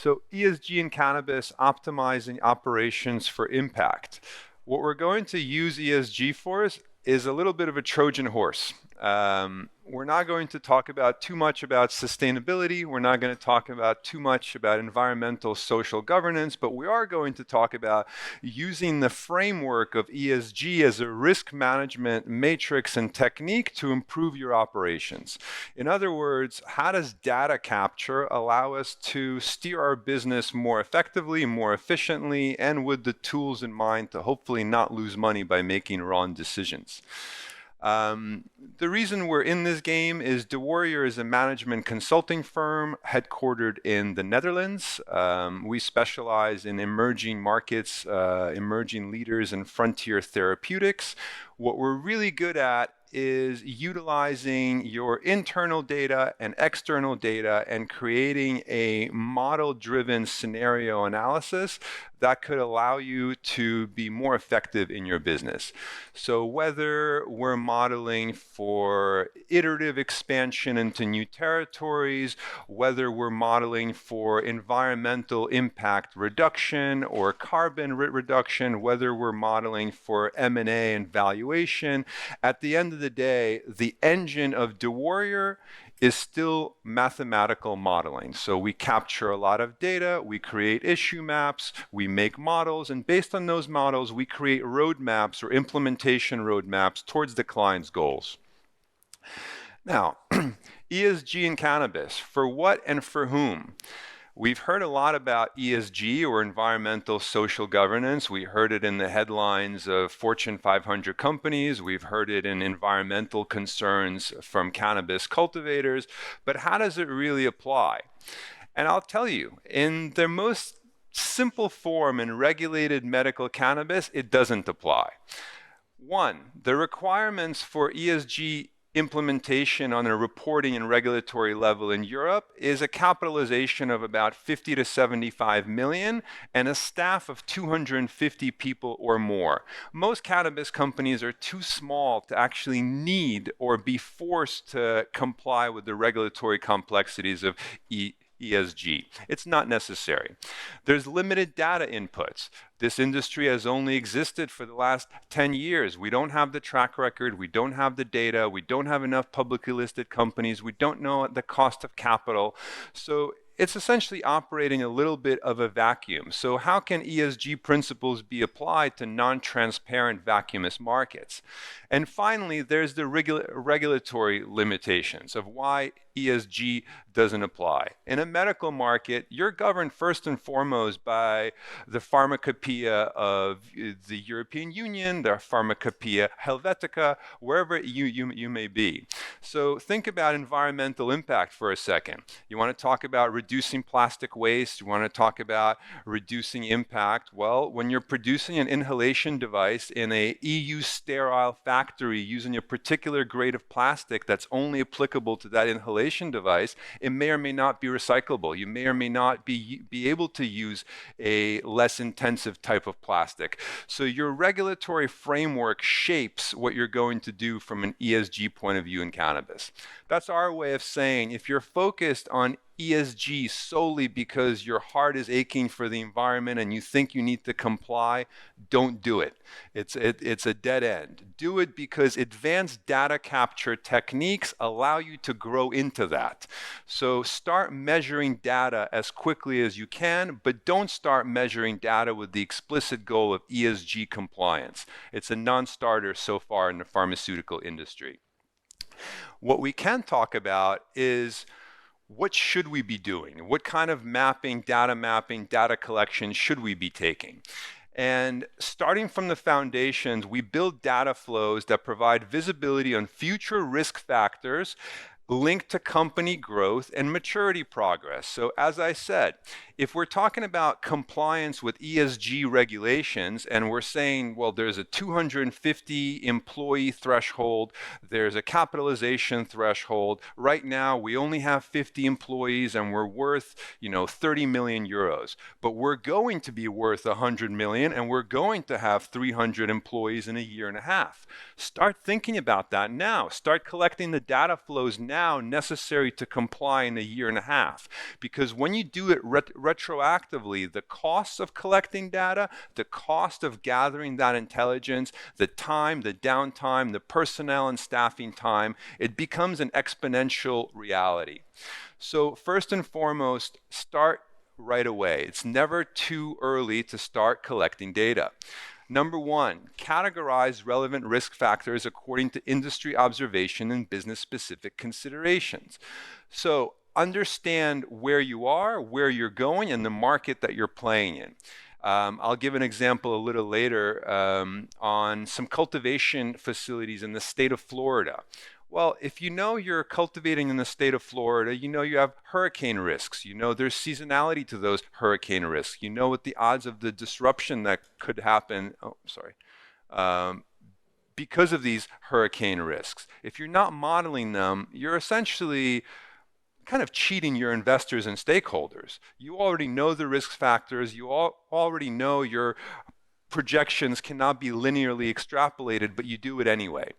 So ESG in cannabis, optimizing operations for impact. What we're going to use ESG for is a little bit of a Trojan horse. We're not going to talk about too much about sustainability. We're not going to talk about too much about environmental social governance, but we are going to talk about using the framework of ESG as a risk management matrix and technique to improve your operations. In other words, how does data capture allow us to steer our business more effectively, more efficiently, and with the tools in mind to hopefully not lose money by making wrong decisions? The reason we're in this game is DéWarrior is a management consulting firm headquartered in the Netherlands. We specialize in emerging markets, emerging leaders, and frontier therapeutics. What we're really good at is utilizing your internal data and external data and creating a model-driven scenario analysis that could allow you to be more effective in your business. So whether we're modeling for iterative expansion into new territories, whether we're modeling for environmental impact reduction or carbon reduction, whether we're modeling for M&A and valuation, at the end of the day, the engine of DéWarrior is still mathematical modeling. So we capture a lot of data, we create issue maps, we make models, and based on those models, we create roadmaps or implementation roadmaps towards the client's goals. Now, ESG in cannabis, for what and for whom? We've heard a lot about ESG or environmental social governance. We heard it in the headlines of Fortune 500 companies. We've heard it in environmental concerns from cannabis cultivators. But how does it really apply? And I'll tell you, in the most simple form in regulated medical cannabis, it doesn't apply. One, the requirements for ESG implementation on a reporting and regulatory level in Europe is a capitalization of about 50 to 75 million and a staff of 250 people or more. Most cannabis companies are too small to actually need or be forced to comply with the regulatory complexities of ESG. It's not necessary. There's limited data inputs. This industry has only existed for the last 10 years. We don't have the track record, we don't have the data, we don't have enough publicly listed companies, we don't know the cost of capital. So it's essentially operating a little bit of a vacuum. So how can ESG principles be applied to non-transparent vacuumous markets? And finally, there's the regulatory limitations of why ESG doesn't apply. In a medical market, you're governed first and foremost by the pharmacopoeia of the European Union, the pharmacopoeia Helvetica, wherever you may be. So think about environmental impact for a second. You want to talk about reducing plastic waste, you want to talk about reducing impact. Well, when you're producing an inhalation device in a EU sterile factory using a particular grade of plastic that's only applicable to that inhalation device, it may or may not be recyclable. You may or may not be able to use a less intensive type of plastic. So your regulatory framework shapes what you're going to do from an ESG point of view in cannabis. That's our way of saying if you're focused on ESG solely because your heart is aching for the environment and you think you need to comply, don't do it. It's a dead end. Do it because advanced data capture techniques allow you to grow into that. So start measuring data as quickly as you can, but don't start measuring data with the explicit goal of ESG compliance. It's a non-starter so far in the pharmaceutical industry. What we can talk about is what should we be doing? What kind of mapping, data collection should we be taking? And starting from the foundations, we build data flows that provide visibility on future risk factors linked to company growth and maturity progress. So as I said, if we're talking about compliance with ESG regulations and we're saying, well, there's a 250 employee threshold, there's a capitalization threshold. Right now, we only have 50 employees and we're worth, 30 million euros. But we're going to be worth 100 million and we're going to have 300 employees in a year and a half. Start thinking about that now. Start collecting the data flows now now necessary to comply in a year and a half. Because when you do it retroactively, the costs of collecting data, the cost of gathering that intelligence, the time, the downtime, the personnel and staffing time, it becomes an exponential reality. So first and foremost, start right away. It's never too early to start collecting data. Number one, categorize relevant risk factors according to industry observation and business-specific considerations. So understand where you are, where you're going, and the market that you're playing in. I'll give an example a little later on some cultivation facilities in the state of Florida. Well, if you know you're cultivating in the state of Florida, you know you have hurricane risks. You know there's seasonality to those hurricane risks. You know what the odds of the disruption that could happen, because of these hurricane risks. If you're not modeling them, you're essentially kind of cheating your investors and stakeholders. You already know the risk factors. You already know your projections cannot be linearly extrapolated, but you do it anyway.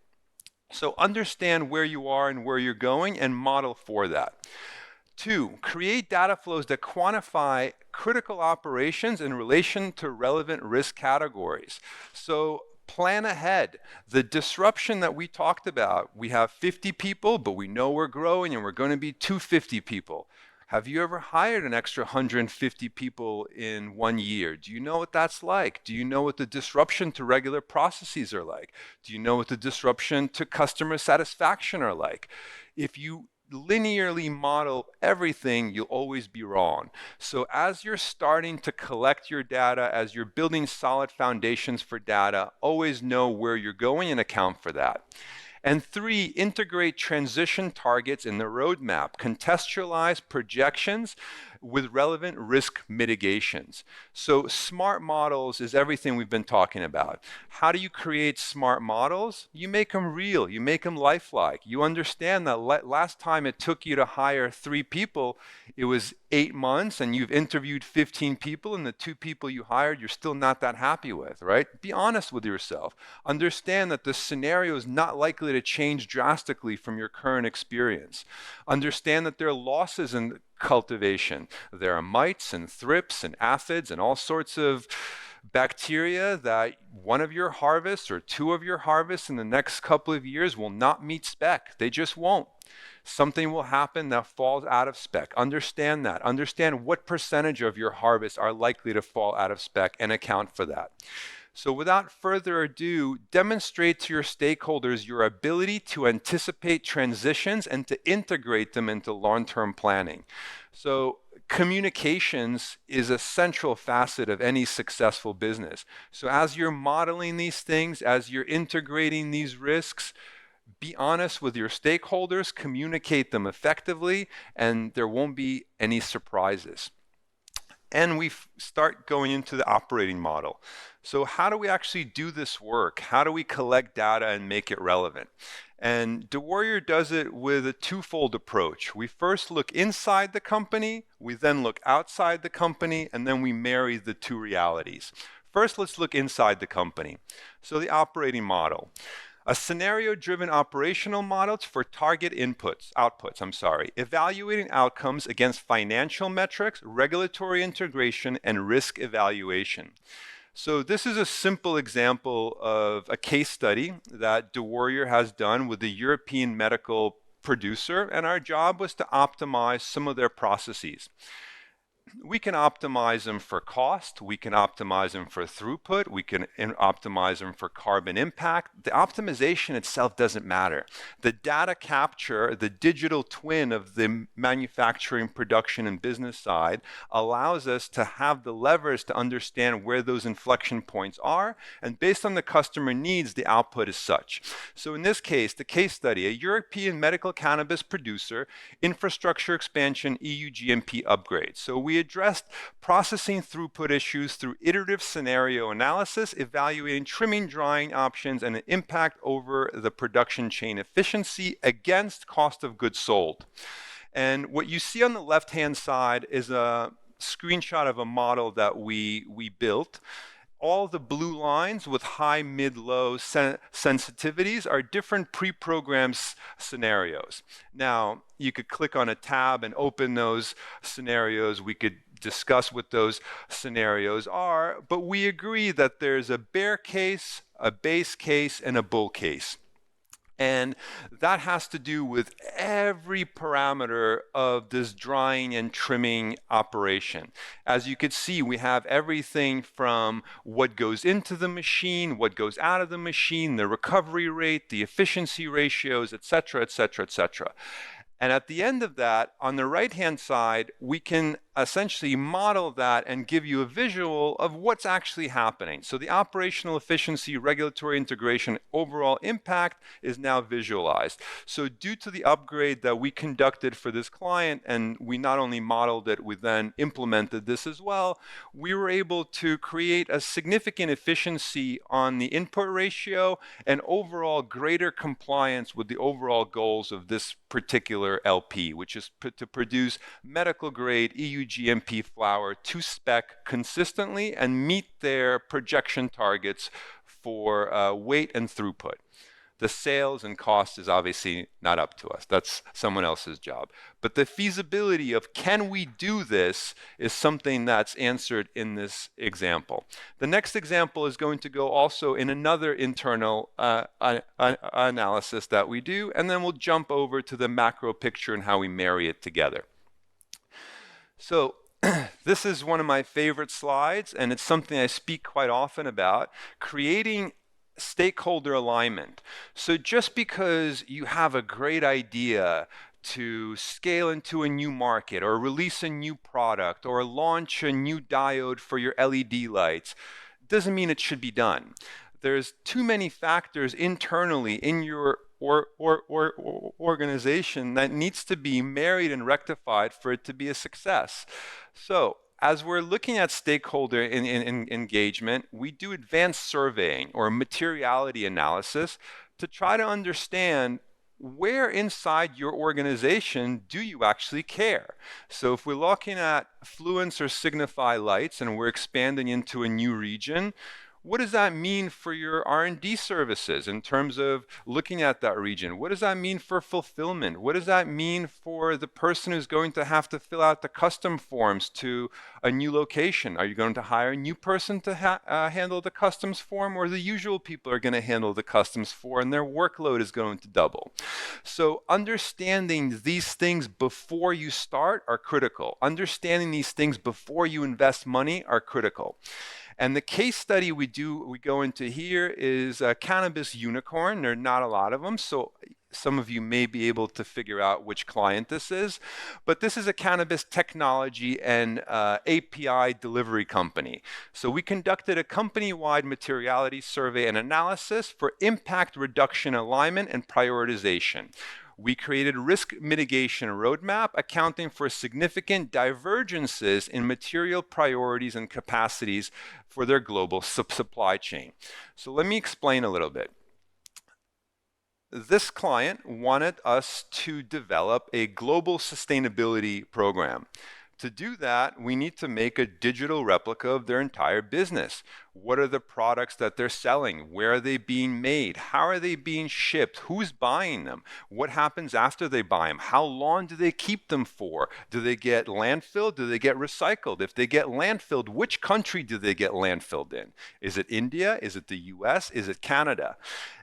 So understand where you are and where you're going and model for that. 2, create data flows that quantify critical operations in relation to relevant risk categories. So plan ahead. The disruption that we talked about, we have 50 people, but we know we're growing and we're going to be 250 people. Have you ever hired an extra 150 people in 1 year? Do you know what that's like? Do you know what the disruption to regular processes are like? Do you know what the disruption to customer satisfaction are like? If you linearly model everything, you'll always be wrong. So as you're starting to collect your data, as you're building solid foundations for data, always know where you're going and account for that. And 3, integrate transition targets in the roadmap. Contextualize projections with relevant risk mitigations. So smart models is everything we've been talking about. How do you create smart models? You make them real. You make them lifelike. You understand that last time it took you to hire 3 people, it was 8 months, and you've interviewed 15 people, and the 2 people you hired, you're still not that happy with, right? Be honest with yourself. Understand that the scenario is not likely to change drastically from your current experience. Understand that there are losses in cultivation. There are mites and thrips and aphids and all sorts of bacteria that one of your harvests or 2 of your harvests in the next couple of years will not meet spec. They just won't. Something will happen that falls out of spec. Understand that. Understand what percentage of your harvests are likely to fall out of spec and account for that. So without further ado, demonstrate to your stakeholders your ability to anticipate transitions and to integrate them into long-term planning. So communications is a central facet of any successful business. So as you're modeling these things, as you're integrating these risks, be honest with your stakeholders, communicate them effectively, and there won't be any surprises. And we start going into the operating model. So how do we actually do this work? How do we collect data and make it relevant? And DéWarrior does it with a twofold approach. We first look inside the company, we then look outside the company, and then we marry the 2 realities. First, let's look inside the company. So the operating model. A scenario-driven operational model for target outputs, evaluating outcomes against financial metrics, regulatory integration, and risk evaluation. So this is a simple example of a case study that DéWarrior has done with the European medical producer, and our job was to optimize some of their processes. We can optimize them for cost, we can optimize them for throughput, we can optimize them for carbon impact. The optimization itself doesn't matter. The data capture, the digital twin of the manufacturing, production, and business side allows us to have the levers to understand where those inflection points are, and based on the customer needs, the output is such. So in this case, the case study, a European medical cannabis producer, infrastructure expansion, EU GMP upgrade. So we addressed processing throughput issues through iterative scenario analysis, evaluating trimming, drying options, and an impact over the production chain efficiency against cost of goods sold. And what you see on the left-hand side is a screenshot of a model that we built. all the blue lines with high, mid, low sensitivities are different pre-programmed scenarios. Now, you could click on a tab and open those scenarios. We could discuss what those scenarios are, but we agree that there's a bear case, a base case, and a bull case. And that has to do with every parameter of this drying and trimming operation. As you can see, we have everything from what goes into the machine, what goes out of the machine, the recovery rate, the efficiency ratios, et cetera, et cetera, et cetera. And at the end of that, on the right-hand side, we can essentially model that and give you a visual of what's actually happening. So the operational efficiency, regulatory integration, overall impact is now visualized. So due to the upgrade that we conducted for this client, and we not only modeled it, we then implemented this as well, we were able to create a significant efficiency on the input ratio and overall greater compliance with the overall goals of this particular LP, which is to produce medical grade EU GMP flower to spec consistently and meet their projection targets for weight and throughput. The sales and cost is obviously not up to us. That's someone else's job. But the feasibility of can we do this is something that's answered in this example. The next example is going to go also in another internal analysis that we do, and then we'll jump over to the macro picture and how we marry it together. So this is one of my favorite slides, and it's something I speak quite often about, creating stakeholder alignment. So just because you have a great idea to scale into a new market or release a new product or launch a new diode for your LED lights, doesn't mean it should be done. There's too many factors internally in your organization that needs to be married and rectified for it to be a success. So as we're looking at stakeholder engagement, we do advanced surveying or materiality analysis to try to understand where inside your organization do you actually care? So if we're looking at Fluence or Signify lights and we're expanding into a new region, what does that mean for your R&D services in terms of looking at that region? What does that mean for fulfillment? What does that mean for the person who's going to have to fill out the custom forms to a new location? Are you going to hire a new person to handle the customs form, or the usual people are going to handle the customs form and their workload is going to double? So understanding these things before you start are critical. Understanding these things before you invest money are critical. And the case study we go into here is a Cannabis unicorn. There are not a lot of them, so some of you may be able to figure out which client this is. But this is a cannabis technology and API delivery company. So we conducted a company-wide materiality survey and analysis for impact reduction alignment and prioritization. We created risk mitigation roadmap accounting for significant divergences in material priorities and capacities for their global supply chain. So let me explain a little bit. This client wanted us to develop a global sustainability program. To do that, we need to make a digital replica of their entire business. What are the products that they're selling? Where are they being made? How are they being shipped? Who's buying them? What happens after they buy them? How long do they keep them for? Do they get landfilled? Do they get recycled? If they get landfilled, which country do they get landfilled in? Is it India? Is it the US? Is it Canada?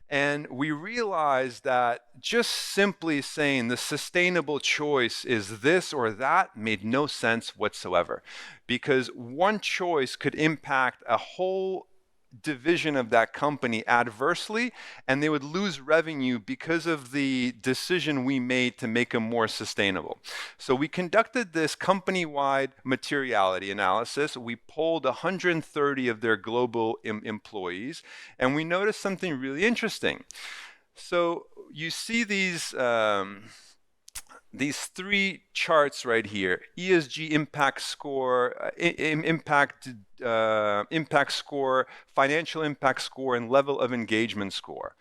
And we realized that just simply saying the sustainable choice is this or that made no sense whatsoever, because one choice could impact a whole division of that company adversely, and they would lose revenue because of the decision we made to make them more sustainable. So we conducted this company-wide materiality analysis. We polled 130 of their global employees, and we noticed something really interesting. So you see these three charts right here: ESG impact score, impact score, financial impact score, and level of engagement score.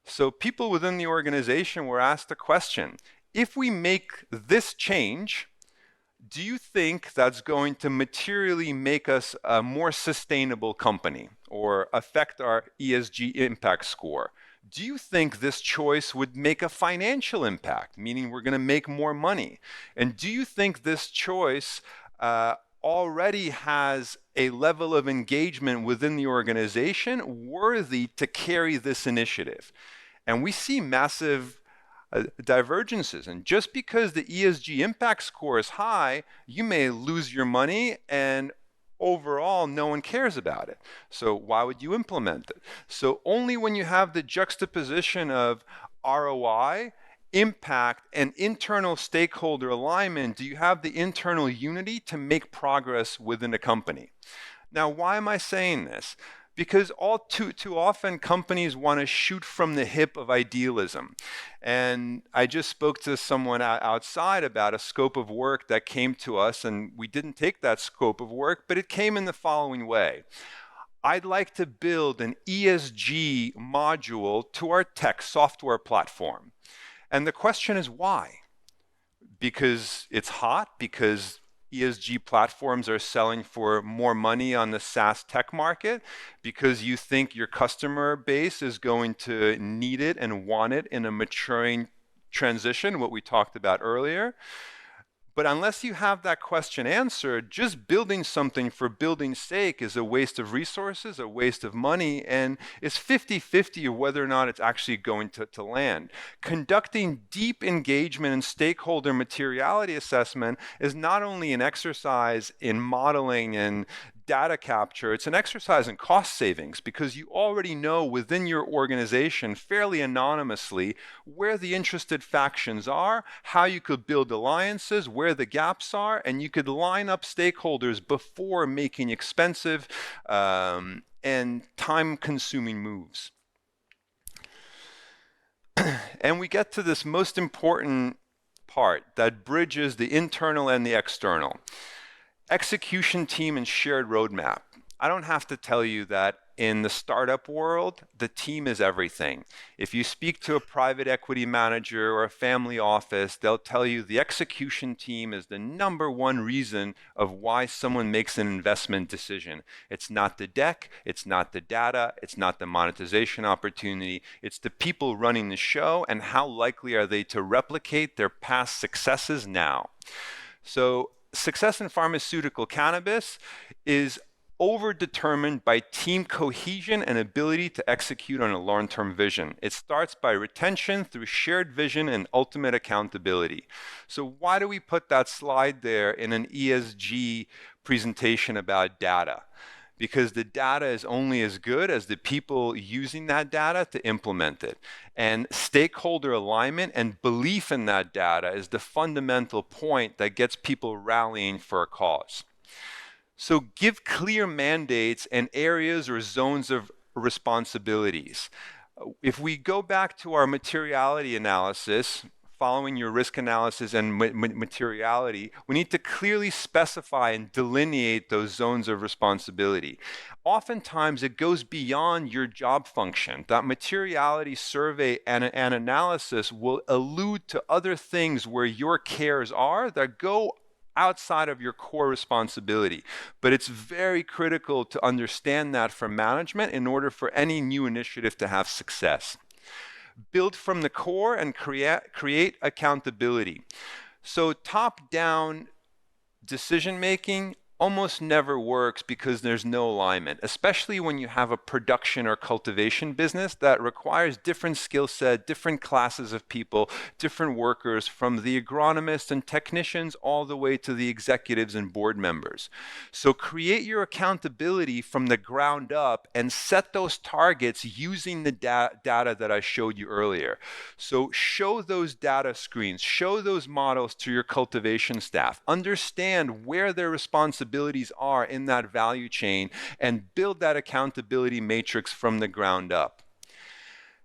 So people within the organization were asked the question: if we make this change, do you think that's going to materially make us a more sustainable company or affect our ESG impact score? Do you think this choice would make a financial impact, meaning we're going to make more money? And do you think this choice already has a level of engagement within the organization worthy to carry this initiative? And we see massive divergences. And just because the ESG impact score is high, you may lose your money and overall no one cares about it. So why would you implement it? So only when you have the juxtaposition of ROI, impact, and internal stakeholder alignment do you have the internal unity to make progress within a company. Now, why am I saying this? Because all too often companies want to shoot from the hip of idealism. And I just spoke to someone outside about a scope of work that came to us, and we didn't take that scope of work, but it came in the following way. I'd like to build an ESG module to our tech software platform. And the question is why? Because it's hot, because ESG platforms are selling for more money on the SaaS tech market, because you think your customer base is going to need it and want it in a maturing transition, what we talked about earlier. But unless you have that question answered, just building something for building's sake is a waste of resources, a waste of money, and it's 50-50 of whether or not it's actually going to land. Conducting deep engagement and stakeholder materiality assessment is not only an exercise in modeling and data capture, it's an exercise in cost savings, because you already know within your organization fairly anonymously where the interested factions are, how you could build alliances, where the gaps are, and you could line up stakeholders before making expensive and time-consuming moves. And we get to this most important part that bridges the internal and the external. Execution team and shared roadmap. I don't have to tell you that in the startup world, the team is everything. If you speak to a private equity manager or a family office, they'll tell you the execution team is the #1 reason of why someone makes an investment decision. It's not the deck, it's not the data, it's not the monetization opportunity, it's the people running the show and how likely are they to replicate their past successes now. So success in pharmaceutical cannabis is overdetermined by team cohesion and ability to execute on a long-term vision. It starts by retention through shared vision and ultimate accountability. So why do we put that slide there in an ESG presentation about data? Because the data is only as good as the people using that data to implement it. And stakeholder alignment and belief in that data is the fundamental point that gets people rallying for a cause. So give clear mandates and areas or zones of responsibilities. If we go back to our materiality analysis, following your risk analysis and materiality, we need to clearly specify and delineate those zones of responsibility. Oftentimes, it goes beyond your job function. That materiality survey and analysis will allude to other things where your cares are that go outside of your core responsibility. But it's very critical to understand that for management in order for any new initiative to have success. Build from the core and create accountability. So top-down decision-making almost never works because there's no alignment, especially when you have a production or cultivation business that requires different skill set, different classes of people, different workers, from the agronomists and technicians all the way to the executives and board members. So create your accountability from the ground up and set those targets using the data that I showed you earlier. So show those data screens, show those models to your cultivation staff, understand where their responsibilities are in that value chain, and build that accountability matrix from the ground up.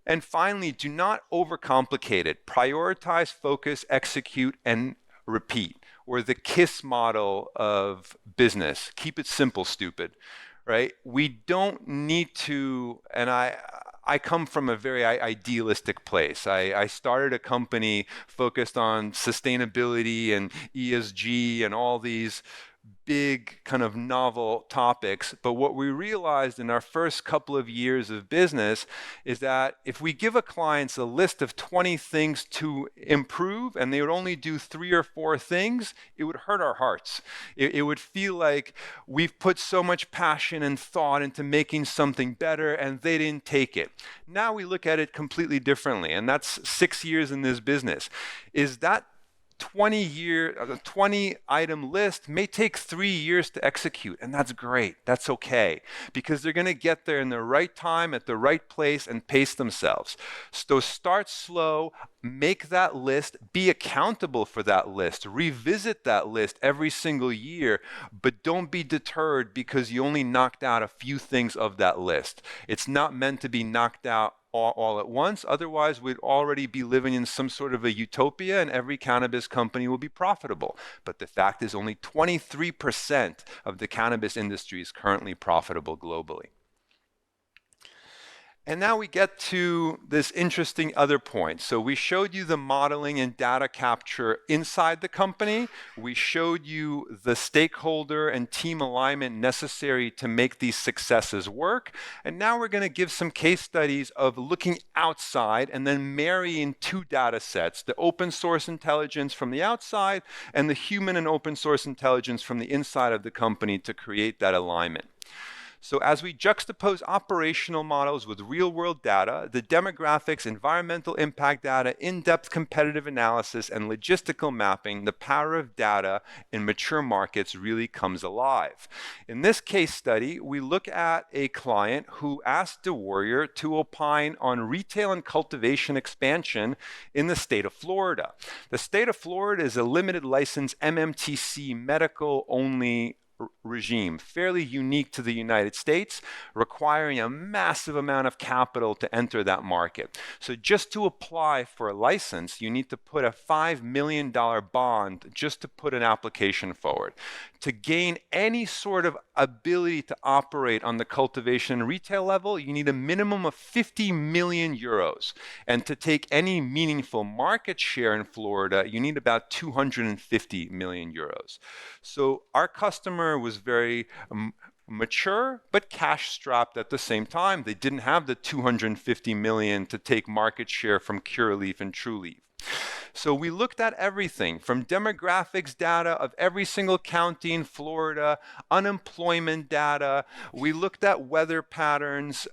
And finally, do not overcomplicate it. Prioritize, focus, execute, and repeat, or the KISS model of business. Keep it simple, stupid, right? We don't need to, and I I come from a very idealistic place. I started a company focused on sustainability and ESG and all these big kind of novel topics. But what we realized in our first couple of years of business is that if we give a client a list of 20 things to improve and they would only do 3 or 4 things, it would hurt our hearts. It would feel like we've put so much passion and thought into making something better and they didn't take it. Now we look at it completely differently, and that's 6 years in this business. Is that 20 item list may take 3 years to execute, and that's great. That's okay, because they're going to get there in the right time, at the right place, and pace themselves. So start slow, make that list, be accountable for that list, revisit that list every single year, but don't be deterred because you only knocked out a few things of that list. It's not meant to be knocked out all at once. Otherwise, we'd already be living in some sort of a utopia and every cannabis company will be profitable. But the fact is only 23% of the cannabis industry is currently profitable globally. And now we get to this interesting other point. So we showed you the modeling and data capture inside the company. We showed you the stakeholder and team alignment necessary to make these successes work. And now we're going to give some case studies of looking outside and then marrying 2 data sets, the open source intelligence from the outside and the human and open source intelligence from the inside of the company to create that alignment. So as we juxtapose operational models with real-world data, the demographics, environmental impact data, in-depth competitive analysis, and logistical mapping, the power of data in mature markets really comes alive. In this case study, we look at a client who asked DéWarrior to opine on retail and cultivation expansion in the state of Florida. The state of Florida is a limited license MMTC medical-only regime, fairly unique to the United States, requiring a massive amount of capital to enter that market. So just to apply for a license, you need to put a $5 million bond just to put an application forward. To gain any sort of ability to operate on the cultivation and retail level, you need a minimum of 50 million euros. And to take any meaningful market share in Florida, you need about 250 million euros. So our customer was very mature, but cash strapped at the same time. They didn't have the 250 million to take market share from Curaleaf and Trulieve. So we looked at everything from demographics data of every single county in Florida, unemployment data, we looked at weather patterns,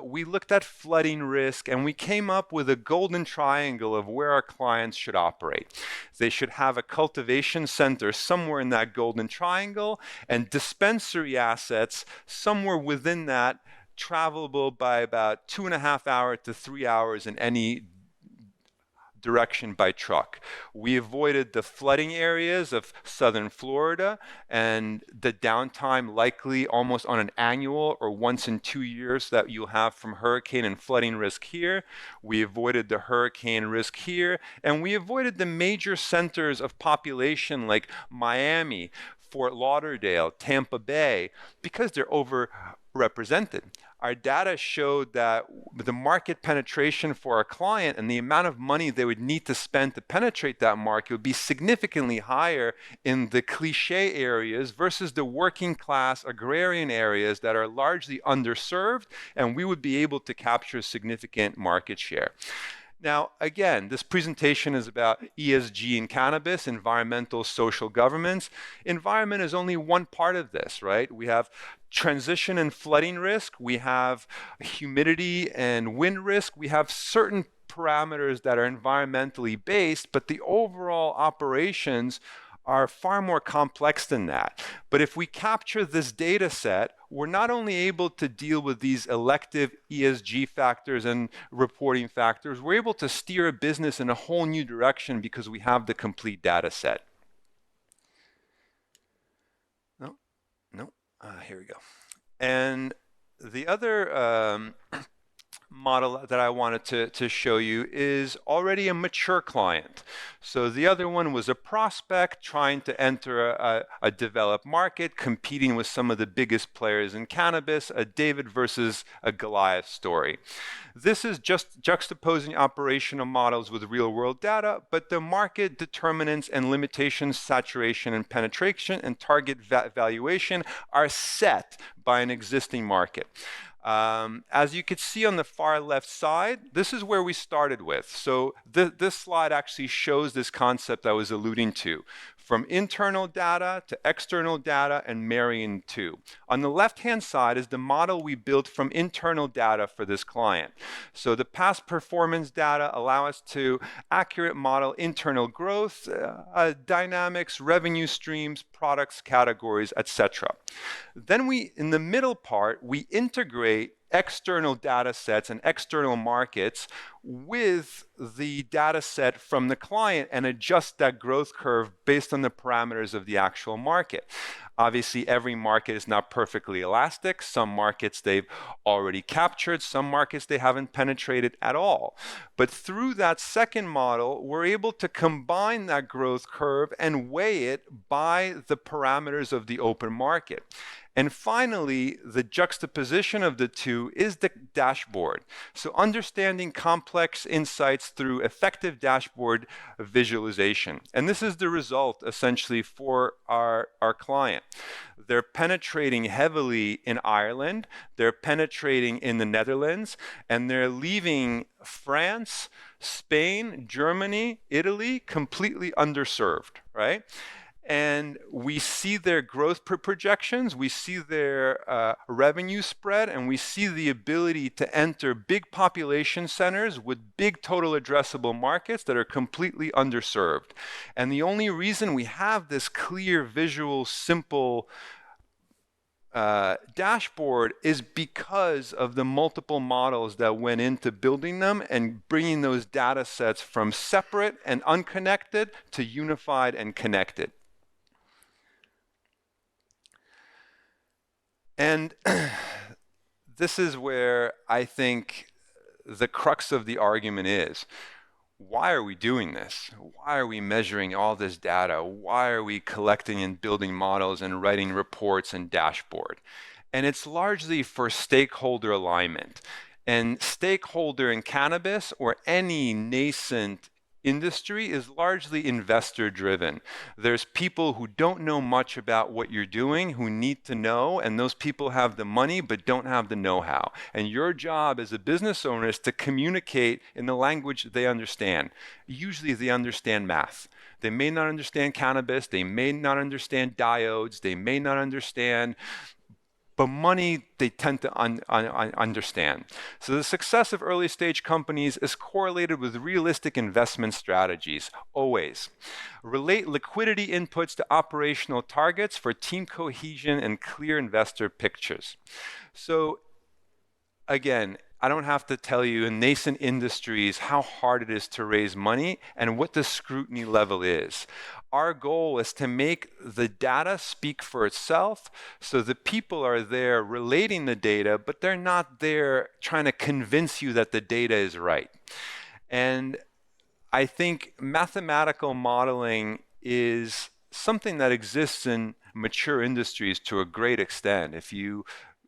we looked at flooding risk, and we came up with a golden triangle of where our clients should operate. They should have a cultivation center somewhere in that golden triangle and dispensary assets somewhere within that, travelable by about 2.5 hours to 3 hours in any direction by truck. We avoided the flooding areas of southern Florida and the downtime likely almost on an annual or once in 2 years that you'll have from hurricane and flooding risk here. We avoided the hurricane risk here, and we avoided the major centers of population like Miami, Fort Lauderdale, Tampa Bay, because they're overrepresented. Our data showed that the market penetration for our client and the amount of money they would need to spend to penetrate that market would be significantly higher in the cliche areas versus the working class agrarian areas that are largely underserved, and we would be able to capture significant market share. Now, again, this presentation is about ESG in cannabis, environmental, social governance. Environment is only one part of this, right? We have transition and flooding risk. We have humidity and wind risk. We have certain parameters that are environmentally based, but the overall operations are far more complex than that. But if we capture this data set, we're not only able to deal with these elective ESG factors and reporting factors, we're able to steer a business in a whole new direction because we have the complete data set. Here we go. And the other model that I wanted to show you is already a mature client. So the other one was a prospect trying to enter a developed market, competing with some of the biggest players in cannabis, a David versus a Goliath story. This is just juxtaposing operational models with real-world data, but the market determinants and limitations, saturation and penetration, and target valuation are set by an existing market. As you could see on the far left side, this is where we started with. So this slide actually shows this concept I was alluding to, from internal data to external data and marrying two. On the left-hand side is the model we built from internal data for this client. So the past performance data allow us to accurate model internal growth, dynamics, revenue streams, products, categories, etc. Then in the middle part, we integrate external data sets and external markets with the data set from the client and adjust that growth curve based on the parameters of the actual market. Obviously, every market is not perfectly elastic. Some markets they've already captured, some markets they haven't penetrated at all. But through that second model, we're able to combine that growth curve and weigh it by the parameters of the open market. And finally, the juxtaposition of the two is the dashboard. So understanding complex insights through effective dashboard visualization. And this is the result essentially for our client. They're penetrating heavily in Ireland, they're penetrating in the Netherlands, and they're leaving France, Spain, Germany, Italy completely underserved, right? And we see their growth projections, we see their revenue spread, and we see the ability to enter big population centers with big total addressable markets that are completely underserved. And the only reason we have this clear, visual, simple dashboard is because of the multiple models that went into building them and bringing those data sets from separate and unconnected to unified and connected. And this is where I think the crux of the argument is. Why are we doing this? Why are we measuring all this data? Why are we collecting and building models and writing reports and dashboard? And it's largely for stakeholder alignment. And stakeholder in cannabis or any nascent industry is largely investor driven. There's people who don't know much about what you're doing who need to know, and those people have the money but don't have the know-how. And your job as a business owner is to communicate in the language they understand. Usually they understand math. They may not understand cannabis, they may not understand diodes, they may not understand, but money they tend to understand. So the success of early stage companies is correlated with realistic investment strategies, always. Relate liquidity inputs to operational targets for team cohesion and clear investor pictures. So again, I don't have to tell you in nascent industries how hard it is to raise money and what the scrutiny level is. Our goal is to make the data speak for itself, so the people are there relating the data, but they're not there trying to convince you that the data is right. And I think mathematical modeling is something that exists in mature industries to a great extent. If you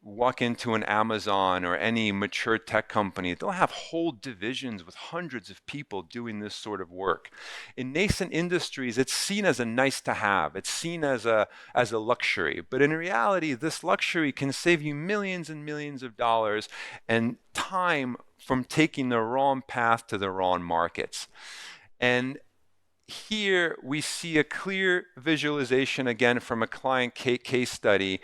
walk into an Amazon or any mature tech company, they'll have whole divisions with hundreds of people doing this sort of work. In nascent industries, it's seen as a nice to have. It's seen as a luxury. But in reality, this luxury can save you millions and millions of dollars and time from taking the wrong path to the wrong markets. And here we see a clear visualization again from a client case study.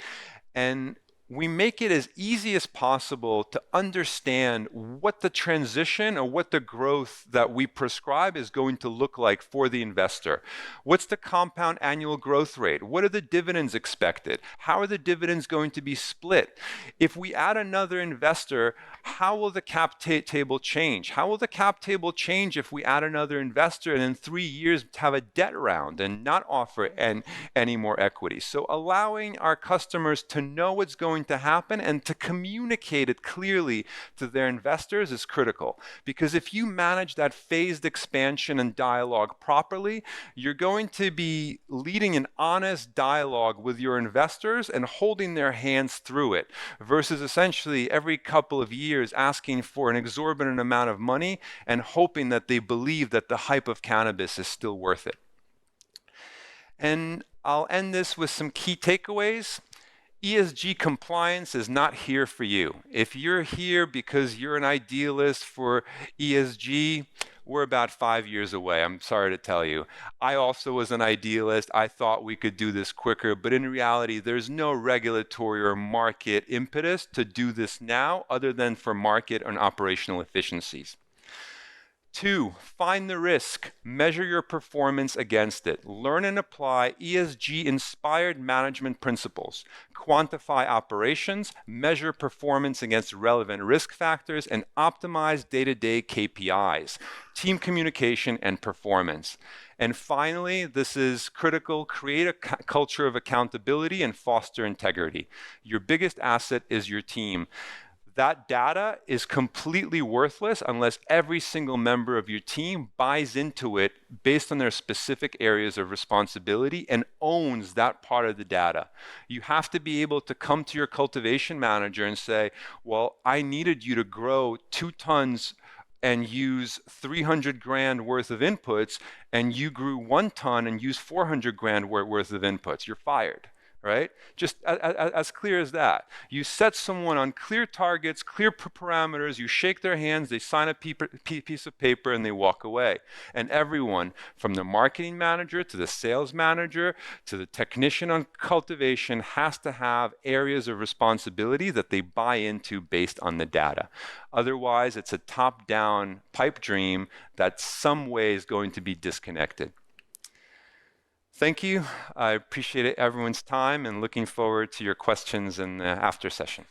And we make it as easy as possible to understand what the transition or what the growth that we prescribe is going to look like for the investor. What's the compound annual growth rate? What are the dividends expected? How are the dividends going to be split? If we add another investor, how will the cap table change? How will the cap table change if we add another investor and in 3 years have a debt round and not offer any more equity? So allowing our customers to know what's going going to happen, and to communicate it clearly to their investors is critical. Because if you manage that phased expansion and dialogue properly, you're going to be leading an honest dialogue with your investors and holding their hands through it, versus essentially every couple of years asking for an exorbitant amount of money and hoping that they believe that the hype of cannabis is still worth it. And I'll end this with some key takeaways. ESG compliance is not here for you. If you're here because you're an idealist for ESG, we're about 5 years away, I'm sorry to tell you. I also was an idealist. I thought we could do this quicker, but in reality, there's no regulatory or market impetus to do this now other than for market and operational efficiencies. 2, find the risk, measure your performance against it. Learn and apply ESG-inspired management principles. Quantify operations, measure performance against relevant risk factors, and optimize day-to-day KPIs, team communication, and performance. And finally, this is critical, create a culture of accountability and foster integrity. Your biggest asset is your team. That data is completely worthless unless every single member of your team buys into it based on their specific areas of responsibility and owns that part of the data. You have to be able to come to your cultivation manager and say, well, I needed you to grow 2 tons and use 300 grand worth of inputs, and you grew 1 ton and used 400 grand worth of inputs. You're fired. Right? Just as clear as that. You set someone on clear targets, clear parameters, you shake their hands, they sign a piece of paper, and they walk away. And everyone, from the marketing manager to the sales manager to the technician on cultivation, has to have areas of responsibility that they buy into based on the data. Otherwise, it's a top-down pipe dream that some way is going to be disconnected. Thank you. I appreciate everyone's time and looking forward to your questions in the after session.